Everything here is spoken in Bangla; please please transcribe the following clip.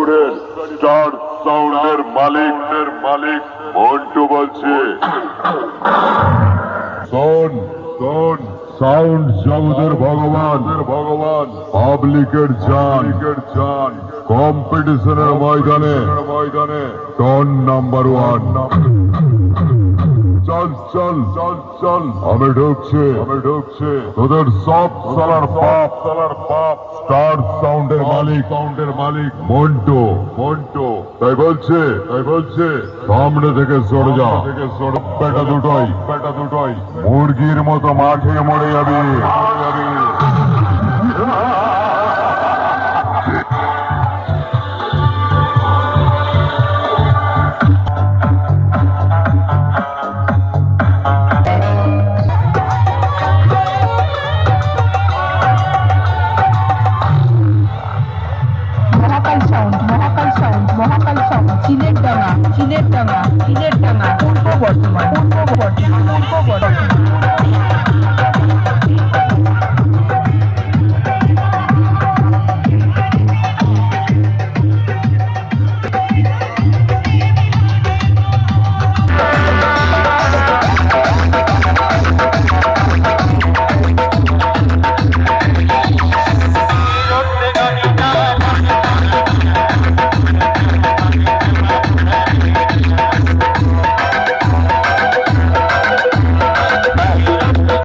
শহরের স্টার সাউন্ডের মালিক মন্টু বলছে। শোন শোন, সাউন্ড জগতের ভগবান পাবলিকের জান কম্পিটিশনের ময়দানে টন নাম্বার 1। চল চল চল চল, আমি ঢুকছে তোদের সব সালার পাপ স্টার সাউন্ডের মালিক মন্টু। তাই বলছে সামনে থেকে সরে যা, বেটা দুটোই মুরগির মতো মাঠে মরে যাবি।